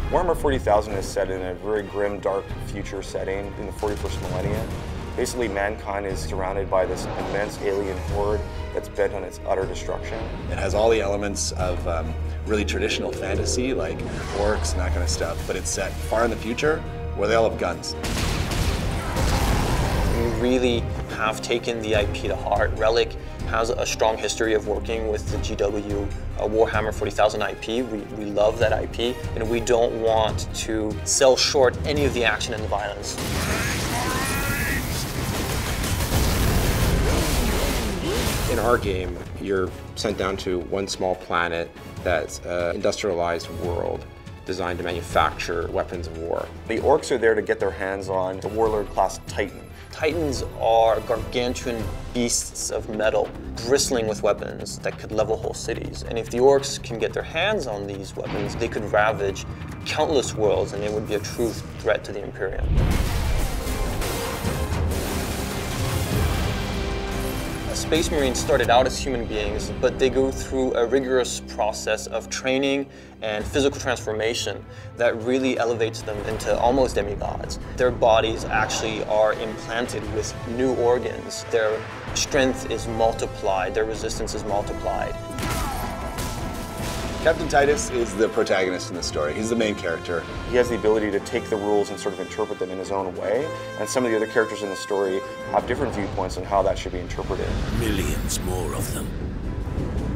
Warhammer 40,000 is set in a very grim, dark future setting in the 41st millennium. Basically, mankind is surrounded by this immense alien horde that's bent on its utter destruction. It has all the elements of really traditional fantasy, like orcs and that kind of stuff, but it's set far in the future where they all have guns. We really have taken the IP to heart. Relic has a strong history of working with the GW Warhammer 40,000 IP. We love that IP, and we don't want to sell short any of the action and the violence. In our game, you're sent down to one small planet that's an industrialized world designed to manufacture weapons of war. The orcs are there to get their hands on the warlord-class Titan. Titans are gargantuan beasts of metal, bristling with weapons that could level whole cities. And if the orcs can get their hands on these weapons, they could ravage countless worlds, and they would be a true threat to the Imperium. Space Marines started out as human beings, but they go through a rigorous process of training and physical transformation that really elevates them into almost demigods. Their bodies actually are implanted with new organs. Their strength is multiplied, their resistance is multiplied. Captain Titus is the protagonist in the story. He's the main character. He has the ability to take the rules and sort of interpret them in his own way, and some of the other characters in the story have different viewpoints on how that should be interpreted. Millions more of them.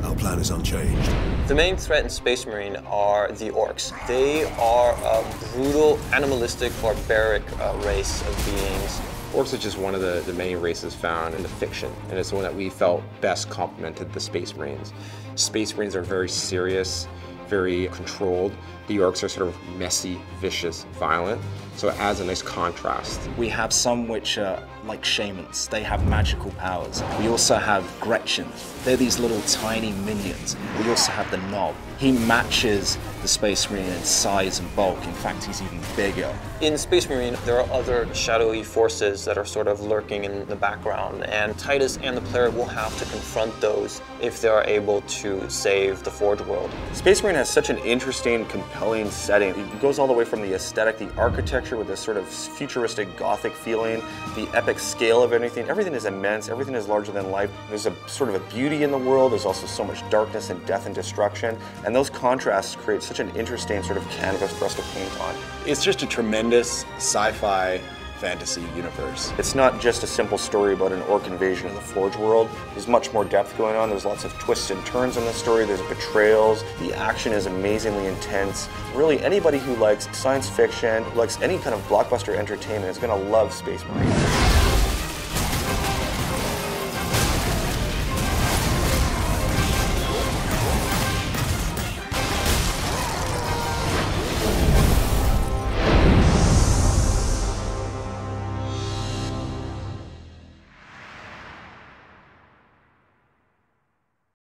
Our plan is unchanged. The main threat in Space Marine are the orcs. They are a brutal, animalistic, barbaric race of beings. Orcs is just one of the many races found in the fiction, and it's the one that we felt best complemented the Space Marines. Space Marines are very serious, very controlled. The orcs are sort of messy, vicious, violent, so it adds a nice contrast. We have some which are like shamans. They have magical powers. We also have Gretchen. They're these little tiny minions. We also have the Knob. He matches the Space Marine in size and bulk. In fact, he's even bigger. In Space Marine, there are other shadowy forces that are sort of lurking in the background, and Titus and the player will have to confront those if they are able to save the Forge world. Space Marine has such an interesting, compelling setting. It goes all the way from the aesthetic, the architecture with this sort of futuristic Gothic feeling, the epic scale of everything. Everything is immense, everything is larger than life. There's a sort of a beauty in the world, there's also so much darkness and death and destruction, and those contrasts create such an interesting sort of canvas for us to paint on. It's just a tremendous sci-fi fantasy universe. It's not just a simple story about an orc invasion of the Forge world. There's much more depth going on. There's lots of twists and turns in the story. There's betrayals. The action is amazingly intense. Really, anybody who likes science fiction, who likes any kind of blockbuster entertainment is going to love Space Marine.